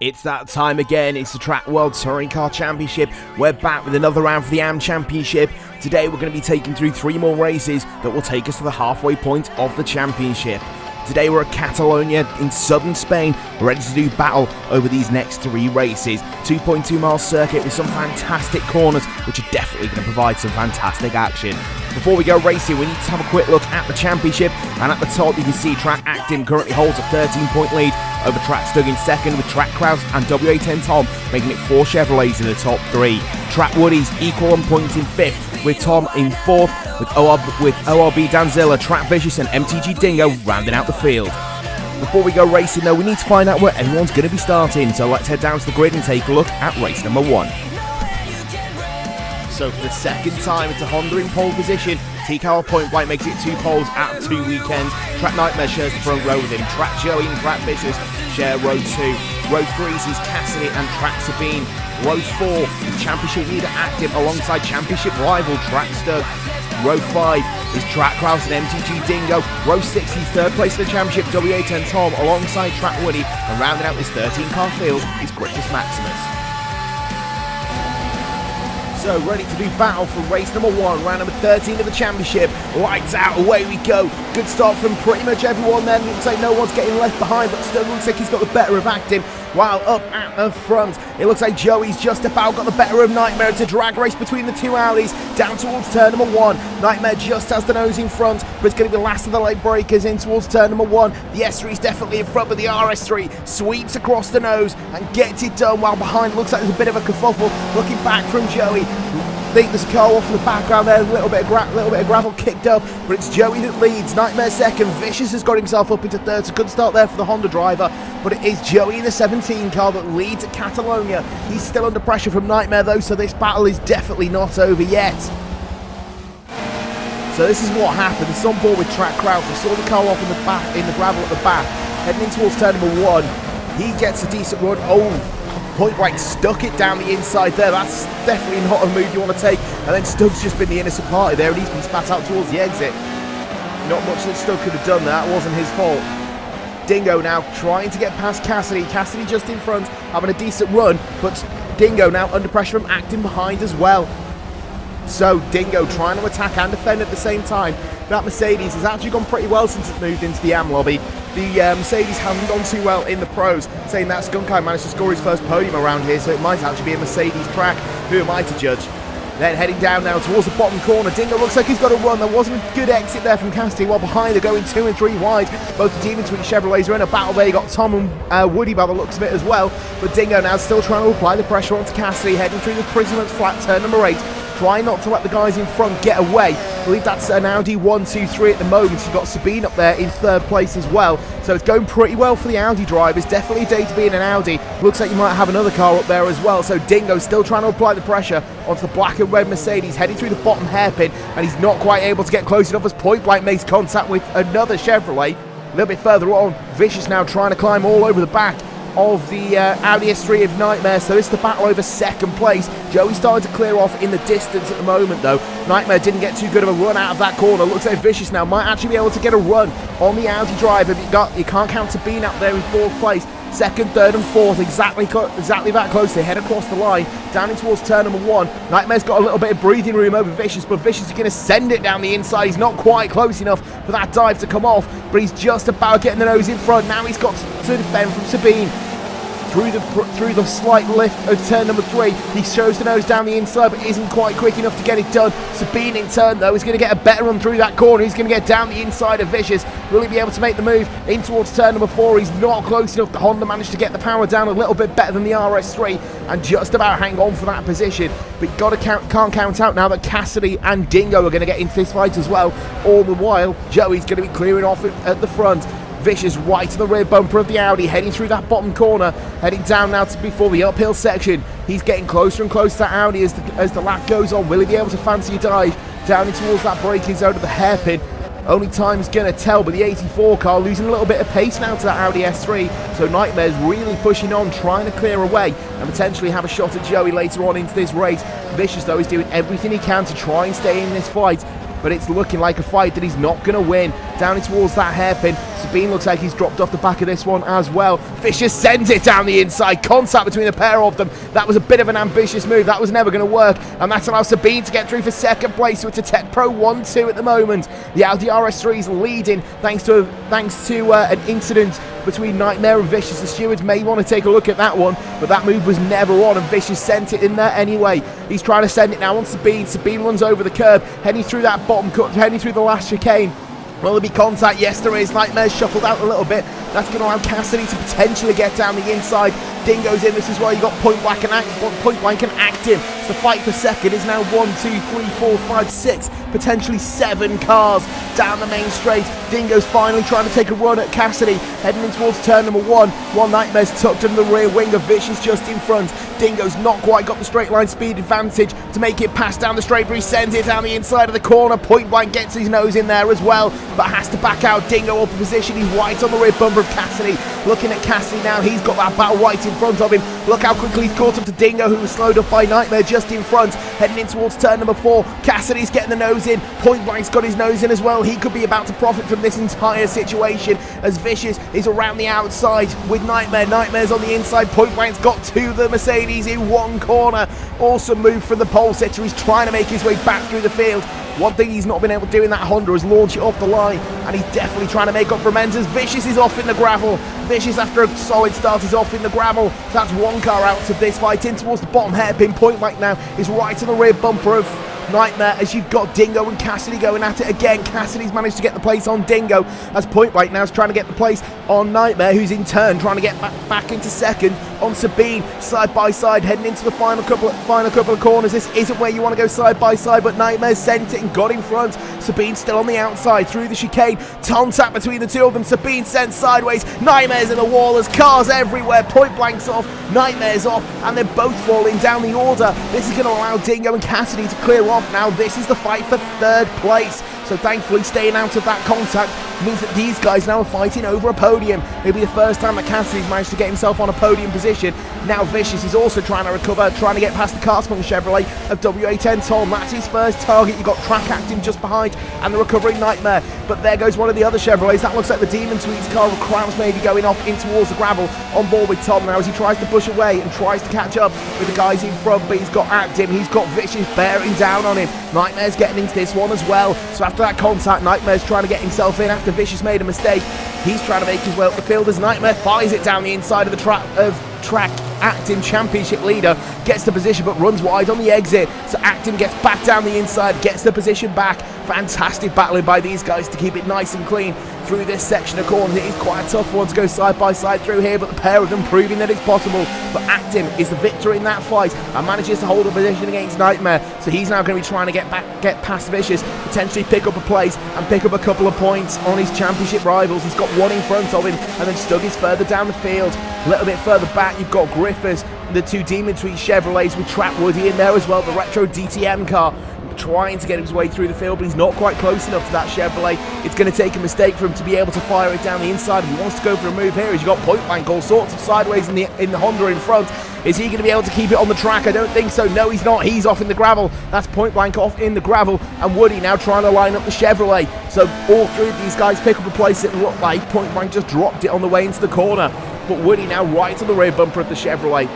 It's that time again. It's the TRAC World Touring Car Championship. We're back with another round for the AM Championship. Today we're going to be taking through 3 more races that will take us to the halfway point of the championship. Today we're at Catalonia in southern Spain. We're ready to do battle over these next 3 races. 2.2 mile circuit with some fantastic corners, which are definitely going to provide some fantastic action. Before we go racing, we need to have a quick look at the championship, and at the top you can see TRAC Actim currently holds a 13-point lead over TRAC Stug in second, with TRAC Kraus and WA10 Tom making it 4 Chevrolets in the top 3. TRAC Woodies equal on points in 5th, with Tom in 4th, with ORB Danzilla, TRAC Vicious and MTG Dingo rounding out the field. Before we go racing though, we need to find out where everyone's going to be starting, so let's head down to the grid and take a look at race number 1. So for the second time, it's a Honda in pole position. TCAL Point Blank makes it 2 poles at 2 weekends. TRAC Nightmare shares the front row with him. TRAC Joey and TRAC Vicious share row 2. Row 3 is Cassidy and TRAC Sabine. Row 4 is Championship leader Actim alongside Championship rival TRAC Stug. Row 5 is TRAC Kraus and MTG Dingo. Row 6 is third place in the championship WA10 Tom alongside TRAC Woody. And rounding out this 13-car field is Griffiths Maximus. So ready to do battle for race number 1, round number 13 of the championship. Lights out, away we go. Good start from pretty much everyone there. Looks like no one's getting left behind, but still looks like he's got the better of Actim. While up at the front, it looks like Joey's just about got the better of Nightmare. It's a drag race between the 2 Audis down towards turn number 1. Nightmare just has the nose in front, but it's going to be the last of the late breakers in towards turn number 1. The S3 is definitely in front, but the RS3 sweeps across the nose and gets it done, while behind looks like there's a bit of a kerfuffle. Looking back from Joey. I think there's a car off in the background there, a little bit of gravel kicked up, but it's Joey that leads. Nightmare second. Vicious has got himself up into third. It's a good start there for the Honda driver, but it is Joey in the 17 car that leads at Catalonia. He's still under pressure from Nightmare though, so this battle is definitely not over yet. So this is what happened. There's some ball with TRAC Kraus. We saw the car off in the back, in the gravel at the back, heading in towards turn number 1. He gets a decent run. Point Blank stuck it down the inside there. That's definitely not a move you want to take. And then Stug's just been the innocent party there, and he's been spat out towards the exit. Not much that Stug could have done there. That wasn't his fault. Dingo now trying to get past Cassidy. Cassidy just in front, having a decent run, but Dingo now under pressure from Actim behind as well. So Dingo trying to attack and defend at the same time. That Mercedes has actually gone pretty well since it moved into the AM lobby. The Mercedes hasn't gone too well in the pros, saying that Skunkai managed to score his first podium around here, so it might actually be a Mercedes track. Who am I to judge? Then heading down now towards the bottom corner. Dingo looks like he's got a run. There wasn't a good exit there from Cassidy, while behind they're going 2 and 3 wide. Both the Demon Twin Chevrolets are in a battle there. You got Tom and Woody by the looks of it as well. But Dingo now still trying to apply the pressure onto Cassidy, heading through the Prisoners flat turn number 8. Try not to let the guys in front get away. I believe that's an Audi 1, 2, 3 at the moment. You've got Sabine up there in 3rd place as well. So it's going pretty well for the Audi drivers. Definitely a day to be in an Audi. Looks like you might have another car up there as well. So Dingo still trying to apply the pressure onto the black and red Mercedes, heading through the bottom hairpin, and he's not quite able to get close enough as Point Blank makes contact with another Chevrolet. A little bit further on, Vicious now trying to climb all over the back of the Audi S3 of Nightmare, so it's the battle over 2nd place. Joey started to clear off in the distance at the moment though. Nightmare didn't get too good of a run out of that corner. Looks like Vicious now might actually be able to get a run on the Audi driver. You can't count Sabine up there in 4th place. 2nd, 3rd and 4th, exactly that close. They head across the line, down in towards turn number 1. Nightmare's got a little bit of breathing room over Vicious, but Vicious is going to send it down the inside. He's not quite close enough for that dive to come off, but he's just about getting the nose in front. Now he's got to defend from Sabine. Through the slight lift of turn number 3, he shows the nose down the inside, but isn't quite quick enough to get it done. Sabine in turn though is going to get a better run through that corner. He's going to get down the inside of Vicious. Will he be able to make the move in towards turn number 4? He's not close enough. The Honda managed to get the power down a little bit better than the RS3 and just about hang on for that position. But you can't count out now that Cassidy and Dingo are going to get into this fight as well. All the while, Joey's going to be clearing off at the front. Vicious right to the rear bumper of the Audi, heading through that bottom corner, heading down now before the uphill section. He's getting closer and closer to that Audi as the lap goes on. Will he be able to fancy a dive down in towards that braking zone of the hairpin? Only time's going to tell, but the 84 car losing a little bit of pace now to that Audi S3, so Nightmare's really pushing on, trying to clear away and potentially have a shot at Joey later on into this race. Vicious though is doing everything he can to try and stay in this fight, but it's looking like a fight that he's not going to win. down in towards that hairpin. Sabine looks like he's dropped off the back of this one as well. Vicious sends it down the inside. Contact between the pair of them. That was a bit of an ambitious move. That was never going to work. And that allows Sabine to get through for second place. So it's a Tech Pro 1-2 at the moment. The Audi RS3 is leading thanks to an incident between Nightmare and Vicious. The stewards may want to take a look at that one, but that move was never on, and Vicious sent it in there anyway. He's trying to send it now on Sabine. Sabine runs over the curb, heading through that bottom cut, heading through the last chicane. Will there be contact? Yes, there is. Nightmare's shuffled out a little bit. That's going to allow Cassidy to potentially get down the inside. Dingo's in this as well. You got Point Blank and Active. So the fight for second is now 1, 2, 3, 4, 5, 6, potentially 7 cars down the main straight. Dingo's finally trying to take a run at Cassidy, heading in towards turn number 1. While Nightmare's tucked under the rear wing of Vicious just in front. Dingo's not quite got the straight line speed advantage to make it pass down the straight, but he sends it down the inside of the corner. Point Blank gets his nose in there as well, but has to back out. Dingo up in position. He's right on the rear bumper of Cassidy. Looking at Cassidy now, he's got that battle right in front of him. Look how quickly he's caught up to Dingo, who was slowed up by Nightmare just in front. Heading in towards turn number 4. Cassidy's getting the nose in. Point Blank's got his nose in as well. He could be about to profit from this entire situation as Vicious is around the outside with Nightmare. Nightmare's on the inside. Point Blank's got to the Mercedes in one corner. Awesome move from the pole sitter. He's trying to make his way back through the field. One thing he's not been able to do in that Honda is launch it off the line, and he's definitely trying to make up for Menzies. Vicious is off in the gravel. Vicious, after a solid start, is off in the gravel. That's one car out of this fight. In towards the bottom hairpin. Point Blank now is right on the rear bumper of Nightmare as you've got Dingo and Cassidy going at it again. Cassidy's managed to get the place on Dingo as Point Blank now is trying to get the place on Nightmare, who's in turn trying to get back into second on Sabine, side by side, heading into the final couple of corners. This isn't where you want to go side by side, but Nightmare sent it and got in front. Sabine still on the outside through the chicane. Contact between the two of them. Sabine sent sideways. Nightmare's in the wall. There's cars everywhere. Point Blank's off. Nightmare's off, and they're both falling down the order. This is going to allow Dingo and Cassidy to clear off. Now this is the fight for third place. So thankfully staying out of that contact means that these guys now are fighting over a podium. It'll be the first time that Cassidy's managed to get himself on a podium position. Now Vicious is also trying to recover, trying to get past the Carsman Chevrolet of WA10 Tom. That's his first target. You've got TRAC acting just behind and the recovering Nightmare. But there goes one of the other Chevrolets. That looks like the Demon Tweets car with Krause maybe going off in towards the gravel on board with Tom now as he tries to push away and tries to catch up with the guys in front. But he's got Active, he's got Vicious bearing down on him. Nightmare's getting into this one as well. So after that contact, Nightmare's trying to get himself in after Vicious made a mistake. He's trying to make his way up the field as Nightmare fires it down the inside of the TRAC. Acting championship leader gets the position but runs wide on the exit. So Acting gets back down the inside, gets the position back. Fantastic battling by these guys to keep it nice and clean through this section of corners. It is quite a tough one to go side by side through here, but the pair of them proving that it's possible. But Acting is the victor in that fight and manages to hold a position against Nightmare. So he's now going to be trying to get past Vicious, potentially pick up a place and pick up a couple of points on his championship rivals. He's got one in front of him, and then Stug is further down the field. A little bit further back, you've got Griffiths, the two Demon Tweet Chevrolets with Trap Woody in there as well, the retro DTM car, trying to get his way through the field, but he's not quite close enough to that Chevrolet. It's going to take a mistake for him to be able to fire it down the inside. If he wants to go for a move here, as you've got Point Blank all sorts of sideways in the Honda in front. Is he going to be able to keep it on the track? I don't think so. No, he's not. He's off in the gravel. That's Point Blank off in the gravel, and Woody now trying to line up the Chevrolet. So all three of these guys pick up a place that looked like Point Blank just dropped it on the way into the corner. But Woody now right on the rear bumper of the Chevrolet.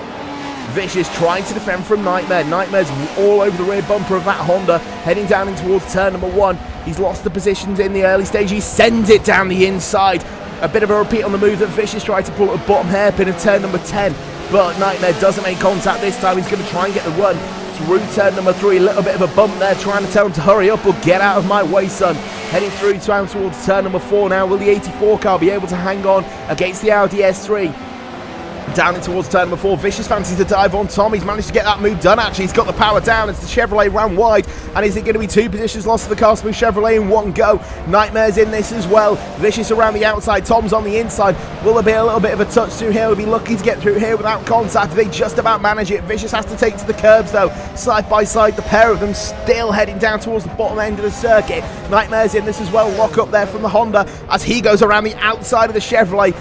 Vicious trying to defend from Nightmare. Nightmare's all over the rear bumper of that Honda, heading down in towards turn number 1. He's lost the positions in the early stage. He sends it down the inside. A bit of a repeat on the move that Vicious tried to pull at the bottom hairpin of turn number 10. But Nightmare doesn't make contact this time. He's going to try and get the run through turn number 3. A little bit of a bump there, trying to tell him to hurry up or get out of my way, son. Heading through towards turn number 4 now. Will the 84 car be able to hang on against the Audi S3? Down in towards turn number 4, Vicious fancies to dive on Tom. He's managed to get that move done actually. He's got the power down as the Chevrolet ran wide. And is it going to be 2 positions lost to the Carsmooth Chevrolet in one go? Nightmare's in this as well. Vicious around the outside, Tom's on the inside. Will there be a little bit of a touch through here? We'll be lucky to get through here without contact. They just about manage it. Vicious has to take to the curbs though. Side by side, the pair of them still heading down towards the bottom end of the circuit. Nightmare's in this as well. Lock up there from the Honda as he goes around the outside of the Chevrolet.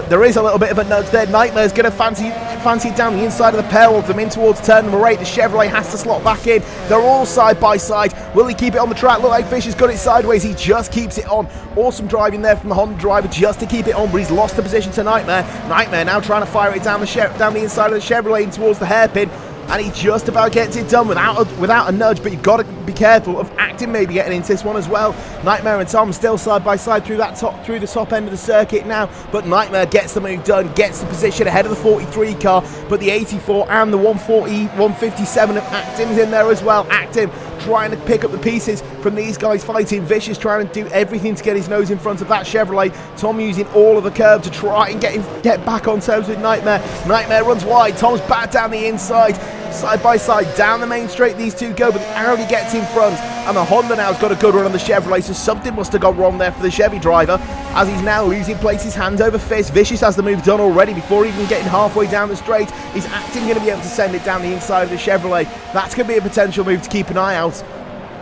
There is a little bit of a nudge there. Nightmare's going to fancy it down the inside of the pair of them in towards turn number 8. The Chevrolet has to slot back in. They're all side by side. Will he keep it on the track? Look like Fish has got it sideways. He just keeps it on. Awesome driving there from the Honda driver just to keep it on, but he's lost the position to Nightmare. Nightmare now trying to fire it down the inside of the Chevrolet in towards the hairpin. And he just about gets it done without a nudge, but you've got to be careful of Acting maybe getting into this one as well. Nightmare and Tom still side by side through the top end of the circuit now, but Nightmare gets the move done, gets the position ahead of the 43 car, but the 84 and the 157 of Actim's in there as well. Actim trying to pick up the pieces from these guys fighting. Vicious trying to do everything to get his nose in front of that Chevrolet. Tom using all of the curb to try and get back on terms with Nightmare. Nightmare runs wide. Tom's back down the inside. Side by side, down the main straight these two go, but the Audi gets in front, and the Honda now has got a good run on the Chevrolet, so something must have gone wrong there for the Chevy driver, as he's now losing places, hands over fist. Vicious has the move done already before even getting halfway down the straight. Is Acting going to be able to send it down the inside of the Chevrolet? That's going to be a potential move to keep an eye out,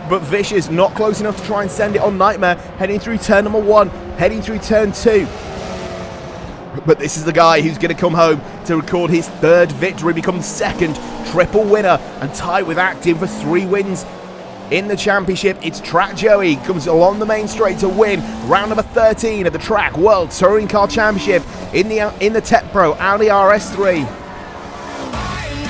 but Vicious not close enough to try and send it on Nightmare, heading through turn number 1, heading through turn 2. But this is the guy who's going to come home to record his 3rd victory, become 2nd triple winner, and tie with Active for 3 wins in the championship. It's TRAC Joey comes along the main straight to win round number 13 of the TRAC World Touring Car Championship in the Tech Pro Audi RS3.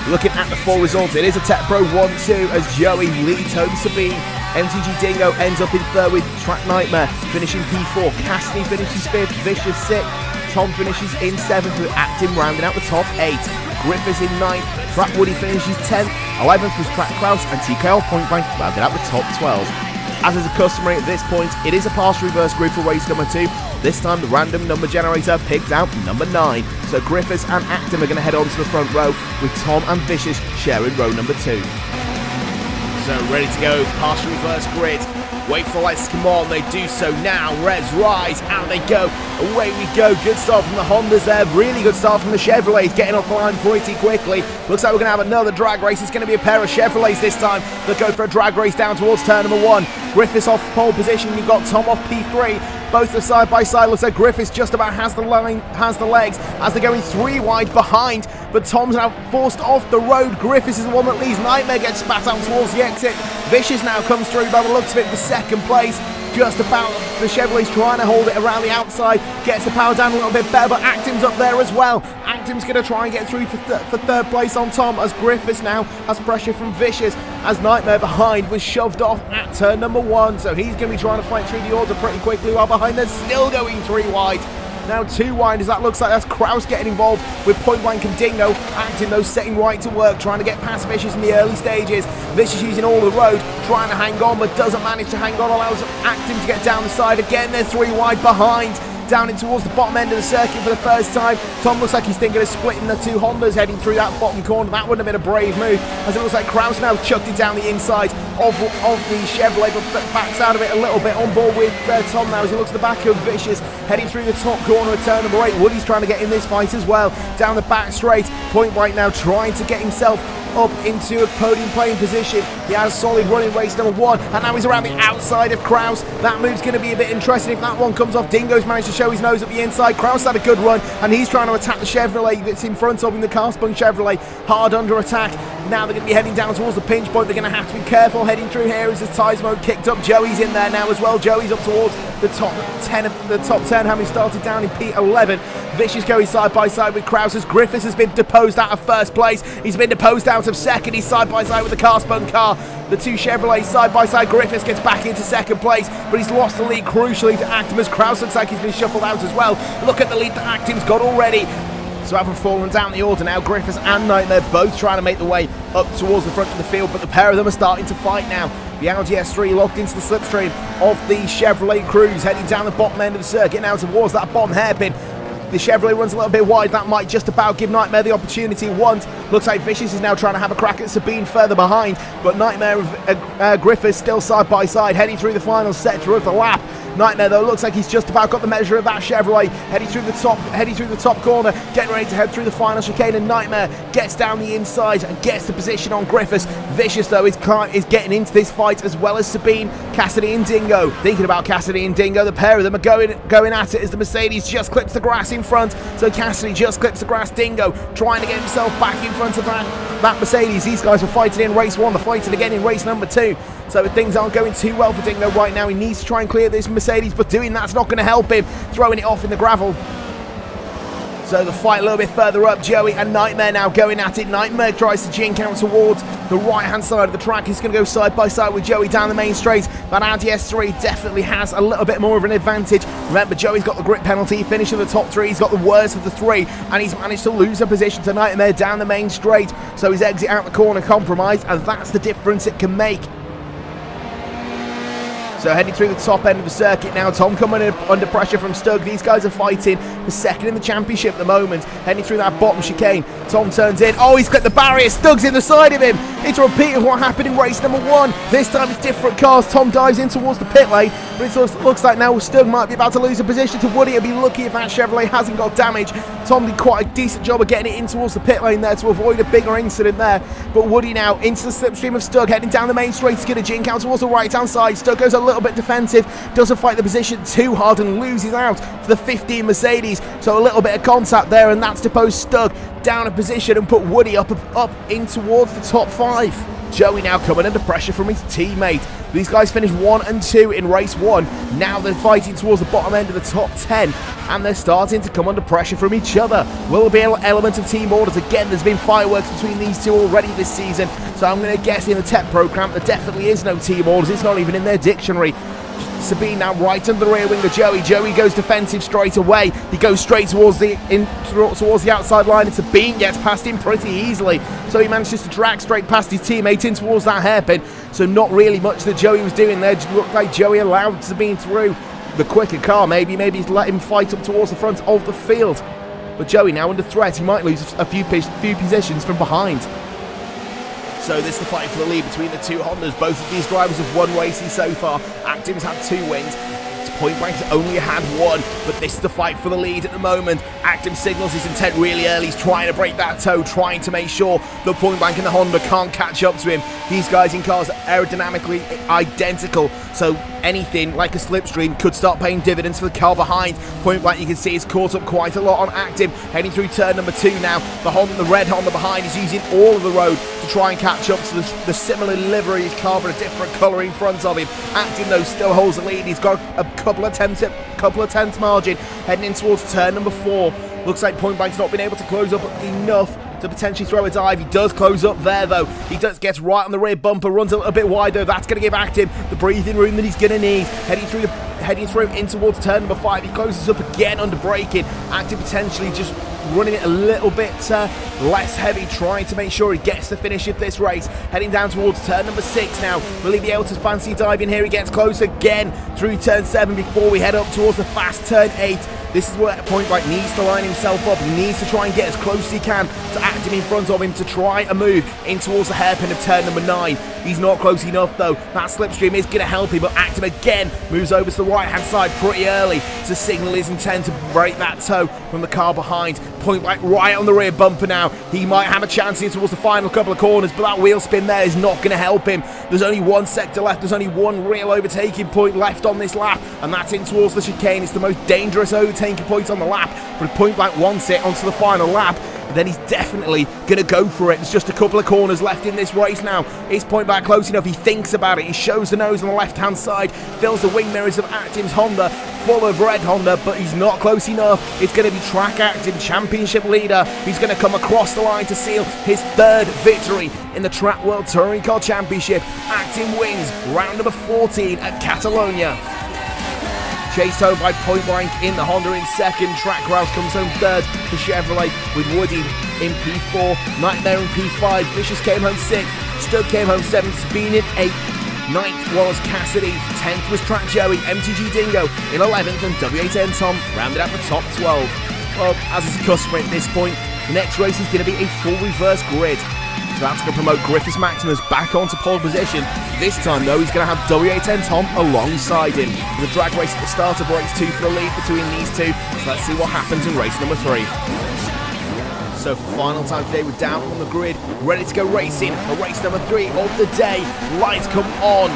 Looking at the full result, it is a Tech Pro 1-2 as Joey leads home Sabine. MTG Dingo ends up in 3rd with TRAC Nightmare finishing P4. Cassidy finishes 5th, Vicious 6th. Tom finishes in 7th with Acting rounding out the top 8. Griffiths in 9th. TRAC Woody finishes 10th. 11th was TRAC Kraus, and TKL Point Blank rounded out the top 12. As is a customary at this point, it is a partial reverse group for race number 2. This time the random number generator picked out number 9. So Griffiths and Acting are going to head on to the front row, with Tom and Vicious sharing row number 2. So ready to go, partial reverse grid. Wait for the lights to come on, they do so now. Reds rise, out they go, away we go. Good start from the Hondas there, really good start from the Chevrolets, getting off the line pretty quickly. Looks like we're going to have another drag race. It's going to be a pair of Chevrolets this time that go for a drag race down towards turn number 1. Griffiths off pole position, you've got Tom off P3. Both are side by side. Looks like Griffiths just about has the legs as they're going 3 wide behind, but Tom's now forced off the road. Griffiths is the one that leads. Nightmare gets spat out towards the exit. Vicious now comes through by the looks of it for 2nd place. Just about, the Chevrolet's trying to hold it around the outside, gets the power down a little bit better, but Actim's up there as well. Actim's going to try and get through for 3rd place on Tom, as Griffiths now has pressure from Vicious, as Nightmare behind was shoved off at turn number 1, so he's going to be trying to fight through the order pretty quickly, while behind they're still going 3 wide. Now 2 wide, as that looks like that's Kraus getting involved with Point Blank and Dingo. Acting though setting right to work, trying to get past Vicious in the early stages. Vicious using all the road, trying to hang on, but doesn't manage to hang on, allows Acting to get down the side again. They're 3 wide behind. Down in towards the bottom end of the circuit for the first time. Tom looks like he's thinking of splitting the 2 Hondas heading through that bottom corner. That wouldn't have been a brave move, as it looks like Kraus now chucked it down the inside of the Chevrolet, but backs out of it a little bit. On board with Tom now as he looks at the back of Vicious, heading through the top corner of turn number 8. Woody's trying to get in this fight as well. Down the back straight, Point Blank now trying to get himself up into a podium playing position. He had a solid run in race number 1, and now he's around the outside of Kraus. That move's going to be a bit interesting if that one comes off. Dingo's managed to show his nose at the inside. Kraus had a good run, and he's trying to attack the Chevrolet that's in front of him, the car-spun Chevrolet, hard under attack. Now they're going to be heading down towards the pinch point. They're going to have to be careful heading through here as the tyres mode kicked up. Joey's in there now as well. Joey's up towards the top 10, having started down in P11. Vicious going side by side with Kraus as Griffiths has been deposed out of 1st place. He's been deposed out of 2nd. He's side by side with the car-spun car. The 2 Chevrolets side by side. Griffiths gets back into 2nd place, but he's lost the lead crucially to Actim, as Kraus looks like he's been shuffled out as well. Look at the lead that Actim's got already. So having fallen down the order now, Griffiths and Nightmare both trying to make the way up towards the front of the field, but the pair of them are starting to fight now. The Audi S3 locked into the slipstream of the Chevrolet Cruze, heading down the bottom end of the circuit now towards that bottom hairpin. The Chevrolet runs a little bit wide. That might just about give Nightmare the opportunity once. Looks like Vicious is now trying to have a crack at Sabine further behind, but Nightmare and Griffiths still side by side, heading through the final sector of the lap. Nightmare, though, looks like he's just about got the measure of that Chevrolet. Heading through the top corner, getting ready to head through the final chicane, and Nightmare gets down the inside and gets the position on Griffiths. Vicious, though, is getting into this fight, as well as Sabine, Cassidy and Dingo. Thinking about Cassidy and Dingo, the pair of them are going at it as the Mercedes just clips the grass in front. So Cassidy just clips the grass. Dingo trying to get himself back in front of that Mercedes. These guys were fighting in race 1, they're fighting again in race number 2. So things aren't going too well for Dingo right now. He needs to try and clear this Mercedes, but doing that's not going to help him. Throwing it off in the gravel. So the fight a little bit further up. Joey and Nightmare now going at it. Nightmare tries to jink out towards the right-hand side of the track. He's going to go side by side with Joey down the main straight. That Audi S3 definitely has a little bit more of an advantage. Remember, Joey's got the grip penalty, finishing the top 3. He's got the worst of the 3, and he's managed to lose a position to Nightmare down the main straight. So his exit out the corner compromised, and that's the difference it can make. So heading through the top end of the circuit now. Tom coming under pressure from Stug. These guys are fighting for second in the championship at the moment. Heading through that bottom chicane. Tom turns in. Oh, he's clipped the barrier. Stug's in the side of him. It's a repeat of what happened in race number 1. This time it's different cars. Tom dives in towards the pit lane. But it looks like now Stug might be about to lose a position to Woody. He'll be lucky if that Chevrolet hasn't got damage. Tom did quite a decent job of getting it in towards the pit lane there to avoid a bigger incident there. But Woody now into the slipstream of Stug, heading down the main straight. He's going to jink out towards the right-hand side. Stug goes a little bit defensive. Doesn't fight the position too hard and loses out to the 15 Mercedes. So a little bit of contact there, and that's to post Stug down a position and put Woody up in towards the top 5. Joey now coming under pressure from his teammate. These guys finished 1 and 2 in race 1. Now they're fighting towards the bottom end of the top 10, and they're starting to come under pressure from each other. Will there be an element of team orders? Again, there's been fireworks between these two already this season, so I'm going to guess in the tech program there definitely is no team orders. It's not even in their dictionary. Sabine now right under the rear wing of Joey. Joey goes defensive straight away. He goes straight towards the outside line, and Sabine gets past him pretty easily. So he manages to drag straight past his teammate in towards that hairpin. So not really much that Joey was doing there. Just looked like Joey allowed Sabine through the quicker car. Maybe he's let him fight up towards the front of the field. But Joey now under threat. He might lose a few positions from behind. So this is the fight for the lead between the two Hondas. Both of these drivers have won races so far. Actim's had 2 wins. Point Blank's only had 1, but this is the fight for the lead at the moment. Actim signals his intent really early. He's trying to break that toe, trying to make sure the Point Blank and the Honda can't catch up to him. These guys in cars are aerodynamically identical, so anything like a slipstream could start paying dividends for the car behind. Point Blank, you can see, is caught up quite a lot on Actim. Heading through turn number 2 now. The red Honda behind is using all of the road to try and catch up to the similar livery car, but a different colour in front of him. Actim, though, still holds the lead. He's got a couple of tenths margin heading in towards turn number 4. Looks like Point Blank's not been able to close up enough to potentially throw a dive. He does close up there, though. He gets right on the rear bumper, runs a little bit wider. That's going to give Actim the breathing room that he's going to need. Heading through in towards turn number 5. He closes up again under braking. Actim potentially just running it a little bit less heavy, trying to make sure he gets the finish of this race. Heading down towards turn number 6 now. Will he be able to fancy dive in here? He gets close again through turn 7 before we head up towards the fast turn 8. This is where Point Blank needs to line himself up. He needs to try and get as close as he can to Actim in front of him to try and move in towards the hairpin of turn number 9. He's not close enough, though. That slipstream is going to help him, but Actim again moves over to the right-hand side pretty early to signal his intent to break that toe from the car behind. Point Blank right on the rear bumper now. He might have a chance here towards the final couple of corners, but that wheel spin there is not going to help him. There's only 1 sector left. There's only 1 real overtaking point left on this lap, and that's in towards the chicane. It's the most dangerous overtaking point on the lap, but if Point Blank wants it onto the final lap, then he's definitely going to go for it. There's just a couple of corners left in this race now. Is Point Blank close enough? He thinks about it. He shows the nose on the left-hand side, fills the wing mirrors of Actim's Honda full of red Honda, but he's not close enough. It's going to be TRAC Actim, championship leader. He's going to come across the line to seal his 3rd victory in the TRAC World Touring Car Championship. Actim wins round number 14 at Catalonia. Chased home by Point Blank in the Honda in 2nd. TRAC Rouse comes home 3rd for Chevrolet, with Woody in P4, Nightmare in P5, Vicious came home 6th, Stug came home 7th, Sabine in 8th, 9th was Cassidy, 10th was TRAC Joey, MTG Dingo in 11th, and W8N Tom rounded out the top 12. Well, as is customary at this point, the next race is going to be a full reverse grid. So that's going to promote Griffiths Maximus back onto pole position. This time, though, he's going to have W810 Tom alongside him. The drag race at the start of race 2 for the lead between these two. So let's see what happens in race number 3. So for the final time today, we're down on the grid, ready to go racing for race number 3 of the day. Lights come on.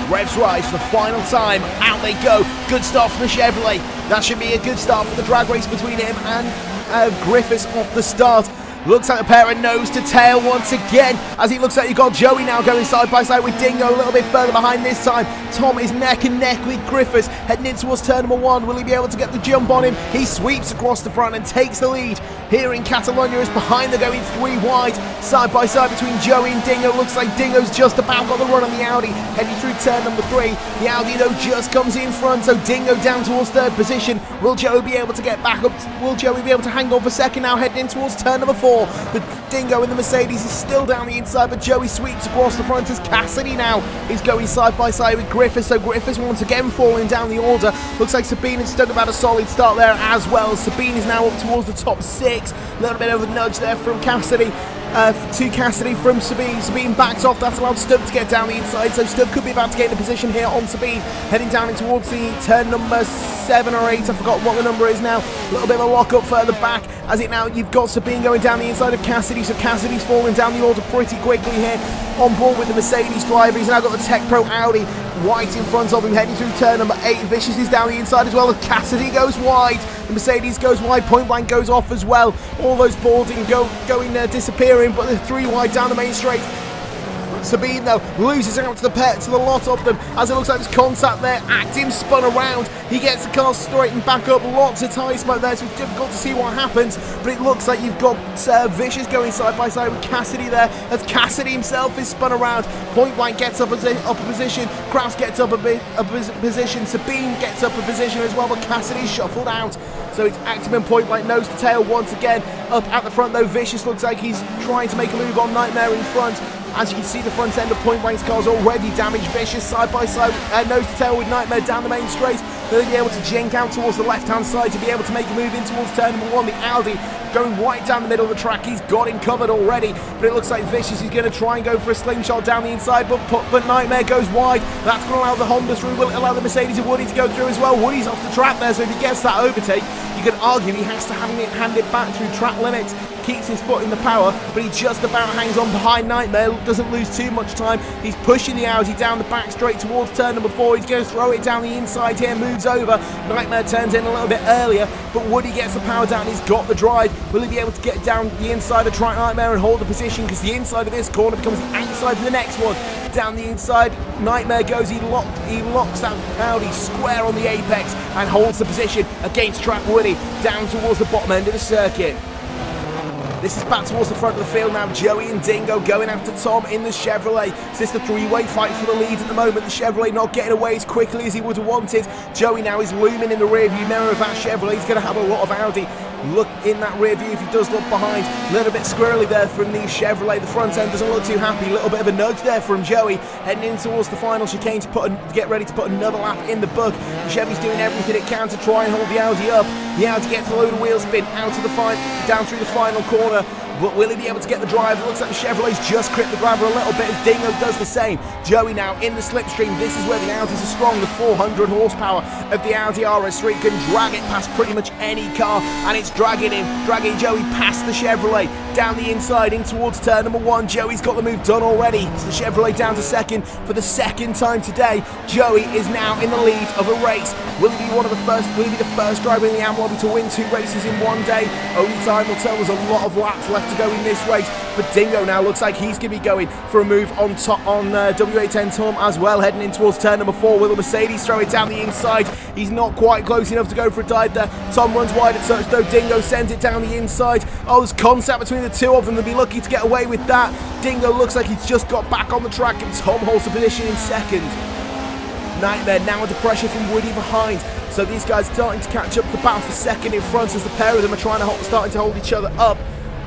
Revs rise for the final time. Out they go. Good start from the Chevrolet. That should be a good start for the drag race between him and Griffiths off the start. Looks like a pair of nose to tail once again, as he looks like you've got Joey now going side by side with Dingo a little bit further behind this time. Tom is neck and neck with Griffiths, heading in towards turn number 1. Will he be able to get the jump on him? He sweeps across the front and takes the lead. Here in Catalonia is behind, they're going 3 wide, side by side between Joey and Dingo. Looks like Dingo's just about got the run on the Audi, heading through turn number 3. The Audi though just comes in front, so Dingo down towards 3rd position. Will Joey be able to get back up? Will Joey be able to hang on for 2nd now, heading in towards turn number 4? But Dingo in the Mercedes is still down the inside, but Joey sweeps across the front as Cassidy now is going side by side with Griffiths. So Griffiths once again falling down the order. Looks like Sabine has stood about a solid start there as well. Sabine is now up towards the top 6. A little bit of a nudge there from Cassidy. To Cassidy from Sabine. Sabine backs off. That's allowed Stubb to get down the inside. So Stubb could be about to get in a position here on Sabine. Heading down in towards the turn number 7 or 8. I forgot what the number is now. A little bit of a lock up further back. As it now, you've got Sabine going down the inside of Cassidy. So Cassidy's falling down the order pretty quickly here. On board with the Mercedes driver. He's now got the Tech Pro Audi white in front of him, heading through turn number 8. Vicious is down the inside as well as Cassidy goes wide. The Mercedes goes wide, Point Blank goes off as well. All those boarding going disappearing, but they're 3 wide down the main straight. Sabine though loses out to the lot of them, as it looks like there's contact there. Actim spun around, he gets the car straightened back up. Lots of tyre smoke there, so it's difficult to see what happens, but it looks like you've got Vicious going side by side with Cassidy there, as Cassidy himself is spun around. Point Blank gets up a position, Kraus gets up a position, Sabine gets up a position as well, but Cassidy's shuffled out. So it's Actim and Point Blank nose to tail once again. Up at the front though, Vicious looks like he's trying to make a move on Nightmare in front. As you can see, the front end of Point Blank's car's already damaged. Vicious side by side, nose to tail with Nightmare down the main straight. They'll be able to jink out towards the left-hand side to be able to make a move in towards turn number 1. The Audi going right down the middle of the track. He's got him covered already, but it looks like Vicious is going to try and go for a slingshot down the inside, but Nightmare goes wide. That's going to allow the Honda through. Will it allow the Mercedes and Woody to go through as well? Woody's off the track there, so if he gets that overtake, you can argue he has to hand it back through track limits. Keeps his foot in the power, but he just about hangs on behind Nightmare, doesn't lose too much time. He's pushing the Audi down the back straight towards turn number 4. He's going to throw it down the inside here, moves over. Nightmare turns in a little bit earlier, but Woody gets the power down. He's got the drive. Will he be able to get down the inside of Track Nightmare and hold the position? Because the inside of this corner becomes the outside of the next one. Down the inside, Nightmare goes. He locks that Audi square on the apex and holds the position against Track Woody down towards the bottom end of the circuit. This is back towards the front of the field now. Joey and Dingo going after Tom in the Chevrolet. So it's the 3-way fight for the lead at the moment. The Chevrolet not getting away as quickly as he would have wanted. Joey now is looming in the rear view mirror of that Chevrolet. He's going to have a lot of Audi look in that rear view if he does look behind. A little bit squirrely there from the Chevrolet. The front end doesn't look too happy. A little bit of a nudge there from Joey heading in towards the final chicane to get ready to put another lap in the book. The Chevy's doing everything it can to try and hold the Audi up. The Audi gets a load of wheel spin out of the down through the final corner. But will he be able to get the drive? It looks like the Chevrolet's just crimped the gravel a little bit as Dingo does the same. Joey now in the slipstream. This is where the Audis are strong. The 400 horsepower of the Audi RS3 can drag it past pretty much any car, and it's dragging Joey past the Chevrolet down the inside in towards turn number 1. Joey's got the move done already. It's the Chevrolet down to second for the second time today. Joey is now in the lead of a race. Will he be Will he be the first driver in the AM lobby to win 2 races in one day? Only time will tell. There's a lot of laps left to go in this race, but Dingo now looks like he's going to be going for a move on W810 Tom as well, heading in towards turn number 4. Will the Mercedes throw it down the inside? He's not quite close enough to go for a dive there. Tom runs wide at touch though. Dingo sends it down the inside. Oh, there's contact between the two of them. They'll be lucky to get away with that. Dingo looks like he's just got back on the track, and Tom holds the position in second. Nightmare now under pressure from Woody behind. So these guys starting to catch up. The battle for second in front as the pair of them are starting to hold each other up.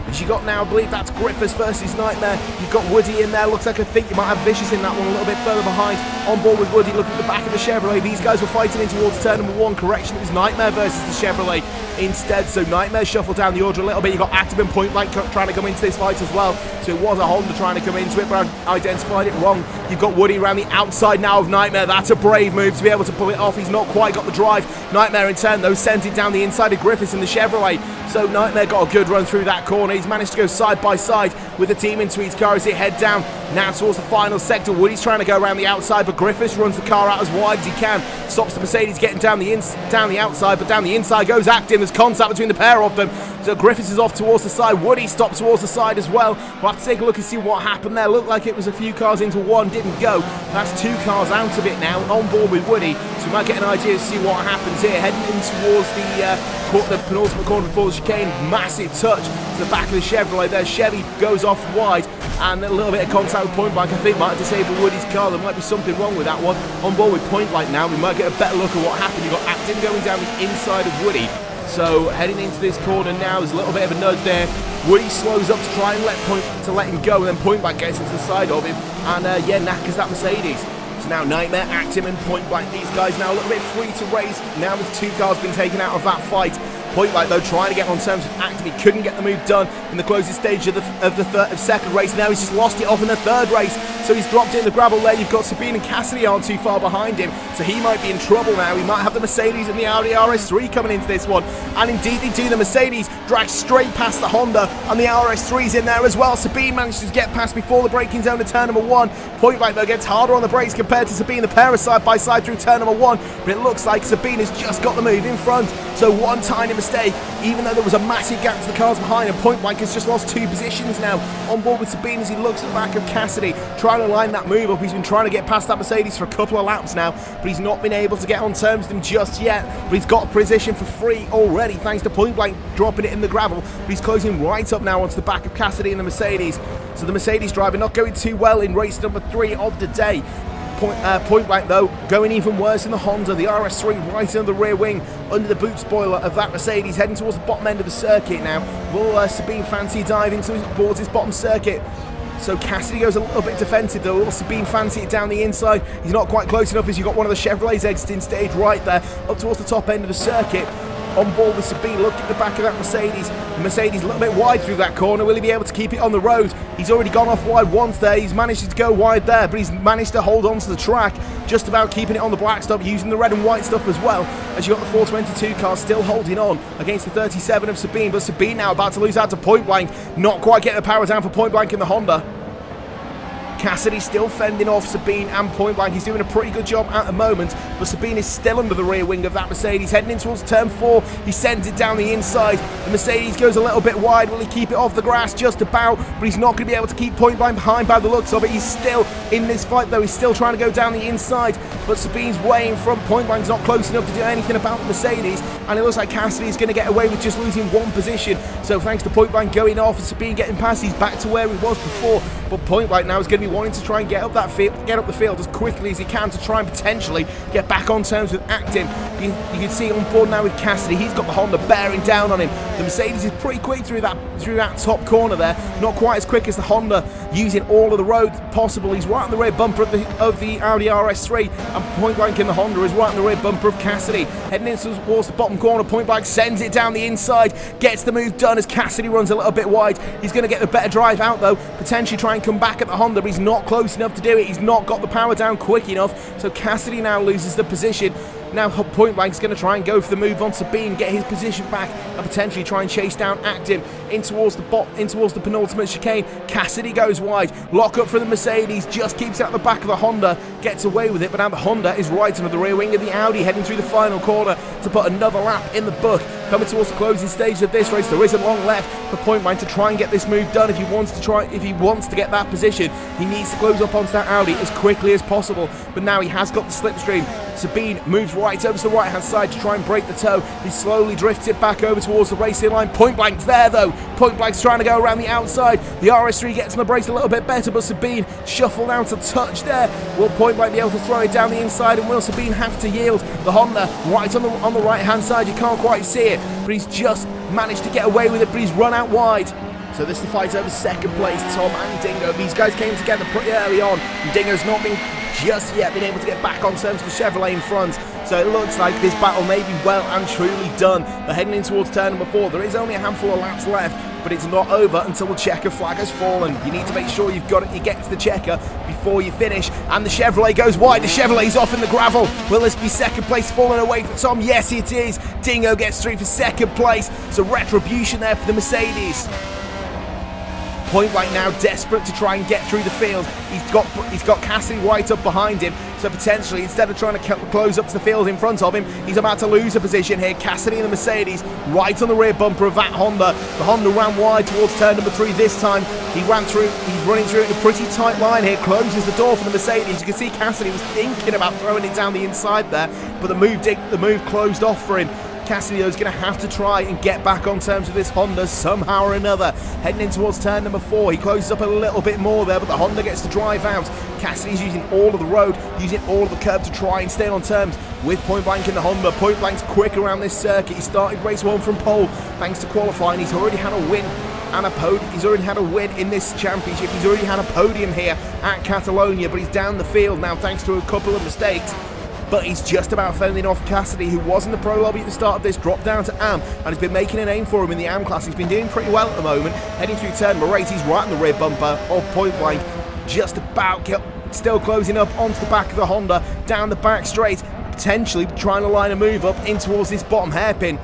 As you got now, I believe that's Griffiths versus Nightmare. You've got Woody in there. Looks like I think you might have Vicious in that one a little bit further behind. On board with Woody, looking at the back of the Chevrolet. These guys were fighting in towards turn number 1. Correction, it was Nightmare versus the Chevrolet instead. So Nightmare shuffled down the order a little bit. You got Active and Point Blank trying to come into this fight as well. So it was a Honda trying to come into it, but I identified it wrong. You've got Woody around the outside now of Nightmare. That's a brave move to be able to pull it off. He's not quite got the drive. Nightmare in turn, though, sends it down the inside of Griffiths in the Chevrolet. So Nightmare got a good run through that corner. He's managed to go side by side with the team into his car as they head down now towards the final sector. Woody's trying to go around the outside, but Griffiths runs the car out as wide as he can. Stops the Mercedes getting down the outside, but down the inside goes Acting. There's contact between the pair of them. So Griffiths is off towards the side. Woody stops towards the side as well. We'll have to take a look and see what happened there. Looked like it was a few cars into one, didn't go. That's 2 cars out of it now, on board with Woody. So we might get an idea to see what happens here. Heading in towards the penultimate corner before the chicane. Massive touch to the back of the Chevrolet there. Chevy goes off wide, and a little bit of contact with Point Blank, I think, might disable Woody's car. There might be something wrong with that one. On board with Point Blank now. We might get a better look at what happened. You've got Acting going down the inside of Woody. So heading into this corner now, there's a little bit of a nudge there. Woody slows up to try and let him go, and then Point Blank gets into the side of him, and knackers that Mercedes. So now Nightmare, Acting and Point Blank. These guys now a little bit free to race. Now there's 2 cars been taken out of that fight. Point Blank, though, trying to get on terms with Active. He couldn't get the move done in the closest stage of the second race. Now he's just lost it off in the third race, so he's dropped it in the gravel there. You've got Sabine and Cassidy aren't too far behind him, so he might be in trouble now. He might have the Mercedes and the Audi RS3 coming into this one, and indeed they do. The Mercedes drags straight past the Honda, and the RS3's in there as well. Sabine manages to get past before the braking zone of turn number 1. Point Blank, though, gets harder on the brakes compared to Sabine. The pair are side by side through turn number 1, but it looks like Sabine has just got the move in front. So one tiny mistake, even though there was a massive gap to the cars behind, and Point Blank has just lost 2 positions now. On board with Sabine as he looks at the back of Cassidy, trying to line that move up. He's been trying to get past that Mercedes for a couple of laps now, but he's not been able to get on terms with them just yet. But he's got a position for free already, thanks to Point Blank dropping it in the gravel. But he's closing right up now onto the back of Cassidy and the Mercedes. So the Mercedes driver not going too well in race number 3 of the day. Point Blank, though, going even worse in the Honda. The RS3 right under the rear wing, under the boot spoiler of that Mercedes, heading towards the bottom end of the circuit now. Will Sabine fancy diving towards his bottom circuit? So Cassidy goes a little bit defensive, though. Will Sabine fancy it down the inside? He's not quite close enough, as you've got one of the Chevrolets exiting stage right there, up towards the top end of the circuit. On board with Sabine, look at the back of that Mercedes. The Mercedes a little bit wide through that corner. Will he be able to keep it on the road? He's already gone off wide once there. He's managed to go wide there, but he's managed to hold on to the track, just about keeping it on the black stop, using the red and white stuff as well. As you've got the 422 car still holding on against the 37 of Sabine, but Sabine now about to lose out to Point Blank. Not quite getting the power down for Point Blank in the Honda. Cassidy still fending off Sabine and Point Blank. He's doing a pretty good job at the moment, but Sabine is still under the rear wing of that Mercedes. Heading in towards turn 4, he sends it down the inside. The Mercedes goes a little bit wide. Will he keep it off the grass? Just about, but he's not going to be able to keep Point Blank behind by the looks of it. He's still in this fight, though. He's still trying to go down the inside, but Sabine's way in front. Point Blank's not close enough to do anything about the Mercedes, and it looks like Cassidy's going to get away with just losing 1 position. So thanks to Point Blank going off and Sabine getting past, he's back to where he was before. But Point Blank now is going to be wanting to try and get up the field as quickly as he can to try and potentially get back on terms with Acting. You can see on board now with Cassidy. He's got the Honda bearing down on him. The Mercedes is pretty quick through that top corner there. Not quite as quick as the Honda, using all of the road possible. He's right on the rear bumper of the Audi RS3, and Point Blank in the Honda is right on the rear bumper of Cassidy. Heading in towards the bottom corner, Point Blank sends it down the inside, gets the move done as Cassidy runs a little bit wide. He's going to get the better drive out, though, potentially try and come back at the Honda, but he's not close enough to do it. He's not got the power down quick enough, so Cassidy now loses the position. Now Point Blank's going to try and go for the move on Sabine, get his position back, and potentially try and chase down Acting in towards the penultimate chicane. Cassidy goes wide, lock up for the Mercedes, just keeps out the back of the Honda, gets away with it, but now the Honda is right under the rear wing of the Audi, heading through the final corner to put another lap in the book. Coming towards the closing stage of this race, there isn't long left for Point Blank to try and get this move done. If he wants to get that position, he needs to close up onto that Audi as quickly as possible. But now he has got the slipstream. Sabine moves right over to the right hand side to try and break the toe. He slowly drifts it back over towards the racing line. Point Blank's there, though. Point Blank's trying to go around the outside. The RS3 gets on the brakes a little bit better, but Sabine shuffled out a touch there. Will Point Blank be able to throw it down the inside, and will Sabine have to yield? The Honda right on the right hand side, you can't quite see it, but he's just managed to get away with it, but he's run out wide. So this is the fight over second place, Tom and Dingo. These guys came together pretty early on, and Dingo's not been just yet been able to get back on terms with the Chevrolet in front. So it looks like this battle may be well and truly done. They're heading in towards turn number 4. There is only a handful of laps left, but it's not over until the checker flag has fallen. You need to make sure you've got it, you get to the checker before you finish. And the Chevrolet goes wide. The Chevrolet's off in the gravel. Will this be second place falling away for Tom? Yes, it is. Dingo gets through for second place. So retribution there for the Mercedes. Point Blank now desperate to try and get through the field. He's got Cassidy right up behind him, so potentially instead of trying to close up to the field in front of him, he's about to lose a position here. Cassidy and the Mercedes right on the rear bumper of that Honda. The Honda ran wide towards turn number 3 this time. He's running through in a pretty tight line here, closes the door for the Mercedes. You can see Cassidy was thinking about throwing it down the inside there, but the move closed off for him. Cassidy is going to have to try and get back on terms with this Honda somehow or another. Heading in towards turn number 4, he closes up a little bit more there, but the Honda gets to drive out. Cassidy's using all of the road, using all of the curb to try and stay on terms with Point Blank in the Honda. Point Blank's quick around this circuit. He started race 1 from pole thanks to qualifying. He's already had a win and a podium. He's already had a win in this championship. He's already had a podium here at Catalonia, but he's down the field now thanks to a couple of mistakes. But he's just about fending off Cassidy, who was in the pro lobby at the start of this, dropped down to AM, and has been making a name for him in the AM class. He's been doing pretty well at the moment. Heading through turn number 8, he's right on the rear bumper of Point Blank, just about still closing up onto the back of the Honda, down the back straight, potentially trying to line a move up in towards this bottom hairpin.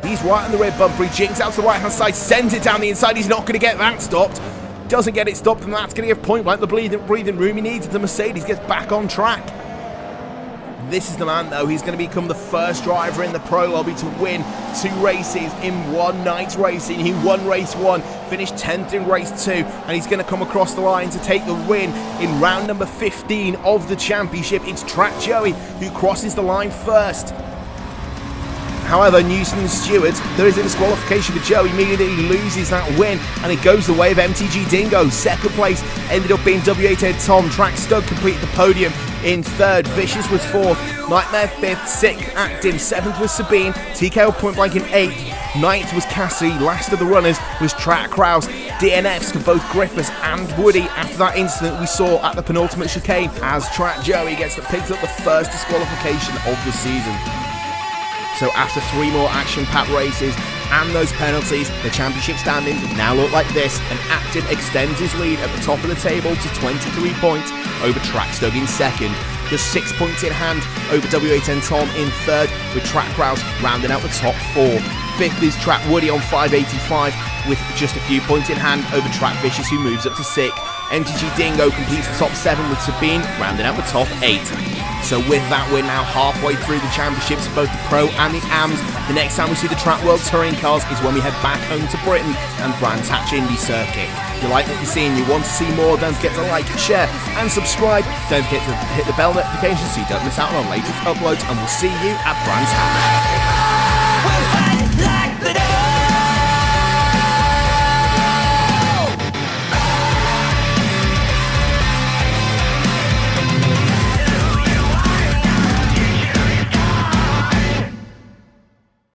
He's right on the rear bumper, he jinks out to the right hand side, sends it down the inside. He's not going to get that stopped. Doesn't get it stopped, and that's going to give Point Blank the breathing room he needs. The Mercedes gets back on track. This is the man, though. He's going to become the first driver in the pro lobby to win 2 races in one night's racing. He won race 1, finished 10th in race 2, and he's going to come across the line to take the win in round number 15 of the championship. It's TRAC Joey who crosses the line first. However, Newson and Stewart, there is a disqualification for Joey, meaning that he loses that win, and it goes the way of MTG Dingo. Second place ended up being W8 Head Tom. Track Stud completed the podium in 3rd. Vicious was 4th. Nightmare 5th. 6th, Actin. 7th was Sabine. TKO Point Blank in 8th. 9th was Cassidy. Last of the runners was TRAC Kraus. DNFs for both Griffiths and Woody after that incident we saw at the penultimate chicane, as TRAC Joey picks up the first disqualification of the season. So after 3 more action-packed races and those penalties, the championship standings now look like this, and Actin extends his lead at the top of the table to 23 points over TRAC Stug in 2nd. Just 6 points in hand over W8N Tom in 3rd, with TRAC Kraus rounding out the top 4. 5th is TRAC Woody on 585 with just a few points in hand over TRAC Vicious, who moves up to 6th. MTG Dingo completes the top 7 with Sabine rounding out the top 8. So with that, we're now halfway through the championships, both the Pro and the AMs. The next time we see the Track World Touring Cars is when we head back home to Britain and Brands Hatch Indy Circuit. If you like what you're seeing, you want to see more, don't forget to like, share and subscribe. Don't forget to hit the bell notification so you don't miss out on our latest uploads, and we'll see you at Brands Hatch.